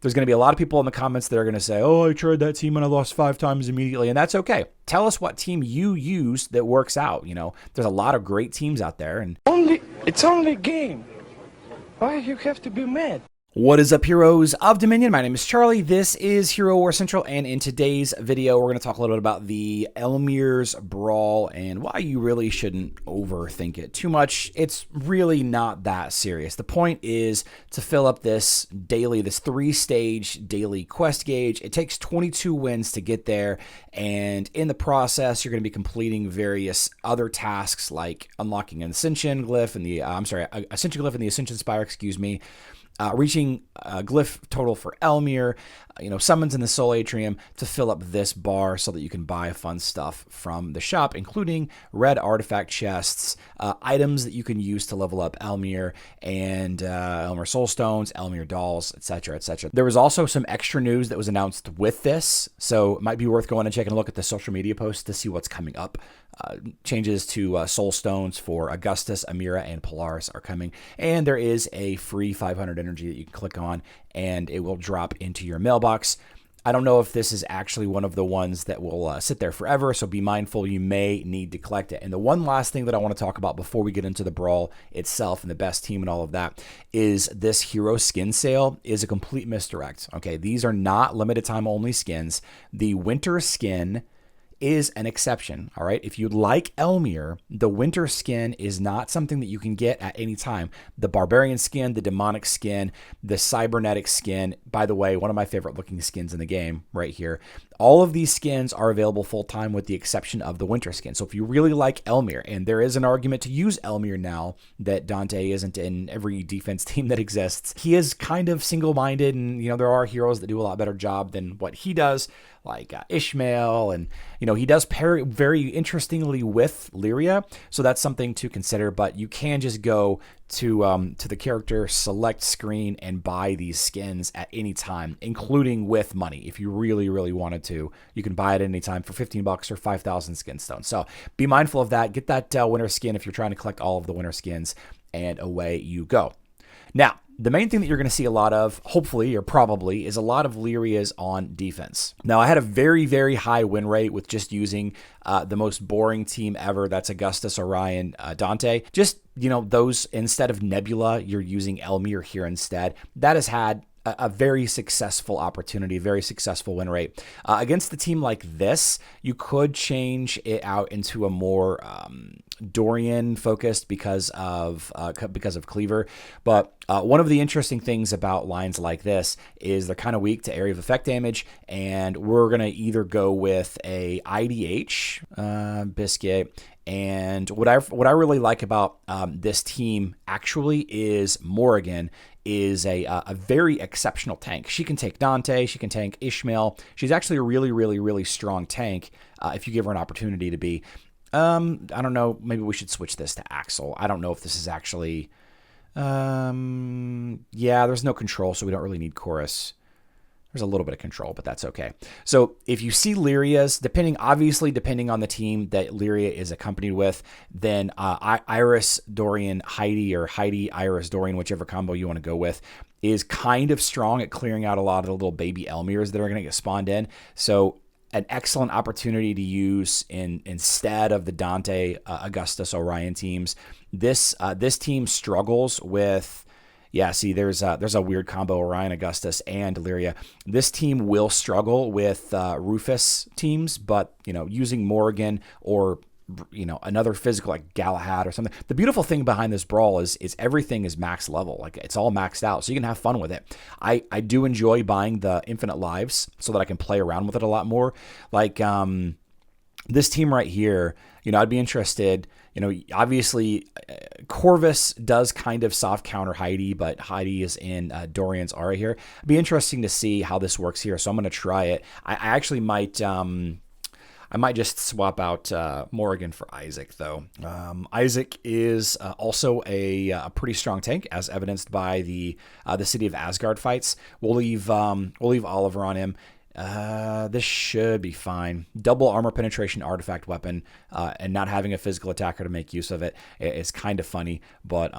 There's going to be a lot of people in the comments that are going to say, oh, I tried that team and I lost 5 times immediately. And that's okay. Tell us what team you use that works out. There's a lot of great teams out there. And it's only a game. Why you have to be mad? what is up, heroes of Dominion? My name is Charlie. This is Hero War Central, and in today's video, we're going to talk a little bit about the Elmir's Brawl and why you really shouldn't overthink it too much. It's really not that serious. The point is to fill up this 3-stage daily quest gauge. It takes 22 wins to get there, and in the process, you're going to be completing various other tasks like unlocking an Ascension Glyph and Ascension Glyph and the Ascension Spire, reaching a glyph total for Elmir, summons in the Soul Atrium to fill up this bar so that you can buy fun stuff from the shop, including red artifact chests, items that you can use to level up Elmir, and Elmir Soul Stones, Elmir Dolls, etc., etc. There was also some extra news that was announced with this, so it might be worth going and taking a look at the social media posts to see what's coming up. Changes to Soul Stones for Augustus, Amira, and Polaris are coming, and there is a free 500 energy that you can click on, and it will drop into your mailbox. I don't know if this is actually one of the ones that will sit there forever, so be mindful you may need to collect it. And the one last thing that I want to talk about before we get into the Brawl itself and the best team and all of that is this hero skin sale is a complete misdirect. Okay, these are not limited time only skins. The winter skin is an exception, all right? If you like Elmir, the winter skin is not something that you can get at any time. The barbarian skin, the demonic skin, the cybernetic skin, by the way, one of my favorite looking skins in the game right here. All of these skins are available full-time with the exception of the winter skin. So if you really like Elmir, and there is an argument to use Elmir now that Dante isn't in every defense team that exists, he is kind of single-minded, and there are heroes that do a lot better job than what he does, like Ishmael, and he does pair very interestingly with Lyria, so that's something to consider. But you can just go to the character select screen and buy these skins at any time, including with money. If you really wanted to, you can buy it at any time for $15 or 5,000 skin stones. So be mindful of that. Get that winter skin if you're trying to collect all of the winter skins, and away you go. Now, the main thing that you're going to see a lot of, hopefully or probably, is a lot of Lyrias on defense. Now, I had a very high win rate with just using the most boring team ever. That's Augustus, Orion, Dante. Just, those, instead of Nebula, you're using Elmir here instead. That has had a very successful opportunity, very successful win rate. Against a team like this, you could change it out into a more Dorian focused because of Cleaver. But one of the interesting things about lines like this is they're kind of weak to area of effect damage, and we're going to either go with a IDH Biscuit. And what I really like about this team actually is Morrigan is a very exceptional tank. She can take Dante, she can tank Ishmael. She's actually a really strong tank if you give her an opportunity to be. I don't know, maybe we should switch this to Axel. I don't know if this is actually... yeah, there's no control, so we don't really need Chorus. There's a little bit of control, but that's okay. So if you see Lyrias, depending on the team that Lyria is accompanied with, then Iris, Dorian, Heidi, or Heidi, Iris, Dorian, whichever combo you want to go with, is kind of strong at clearing out a lot of the little baby Elmirs that are going to get spawned in. So an excellent opportunity to use instead of the Dante, Augustus, Orion teams. This team struggles with... Yeah, see, there's a weird combo, Orion, Augustus, and Lyria. This team will struggle with Rufus teams, but, using Morrigan or, another physical like Galahad or something. The beautiful thing behind this Brawl is everything is max level. Like, it's all maxed out, so you can have fun with it. I do enjoy buying the infinite lives so that I can play around with it a lot more. Like, this team right here, I'd be interested... obviously, Corvus does kind of soft counter Heidi, but Heidi is in Dorian's aura here. It'd be interesting to see how this works here, so I'm going to try it. I actually might... I might just swap out Morrigan for Isaac, though. Isaac is also a pretty strong tank, as evidenced by the City of Asgard fights. We'll leave Oliver on him. This should be fine. Double armor penetration artifact weapon, and not having a physical attacker to make use of it is kind of funny, but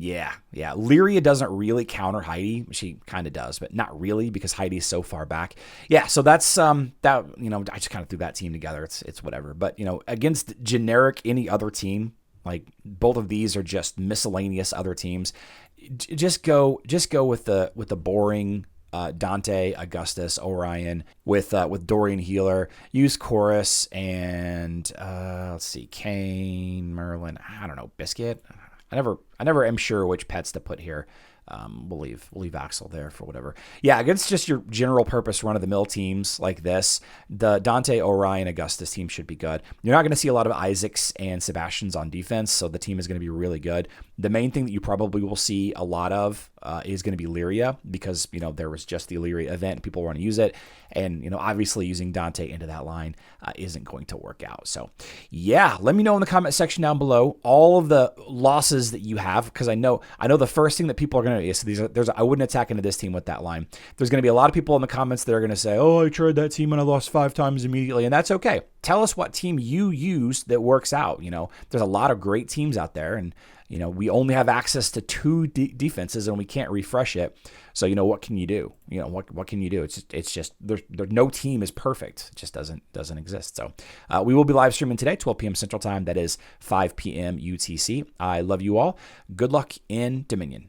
Yeah. Lyria doesn't really counter Heidi. She kind of does, but not really because Heidi's so far back. Yeah, so that's that. I just kind of threw that team together. It's whatever. But against generic any other team, like both of these are just miscellaneous other teams. Just go with the boring Dante, Augustus, Orion with Dorian Healer. Use Chorus and let's see, Kane, Merlin. I don't know, Biscuit. I never am sure which pets to put here. We'll leave Axel there for whatever. Yeah, against just your general purpose run of the mill teams like this, the Dante, Orion, Augustus team should be good. You're not going to see a lot of Isaacs and Sebastians on defense, so the team is going to be really good. The main thing that you probably will see a lot of is going to be Lyria because there was just the Lyria event and people want to use it, and obviously using Dante into that line isn't going to work out. So yeah, let me know in the comment section down below all of the losses that you have, because I know the first thing that people are going to so I wouldn't attack into this team with that line. There's going to be a lot of people in the comments that are going to say, oh, I tried that team and I lost 5 times immediately, and that's okay. Tell us what team you use that works out. There's a lot of great teams out there, and we only have access to 2 defenses and we can't refresh it. So what can you do? What can you do? It's just there's no team is perfect. It just doesn't exist. So we will be live streaming today, 12 p.m. Central Time. That is 5 p.m. UTC. I love you all. Good luck in Dominion.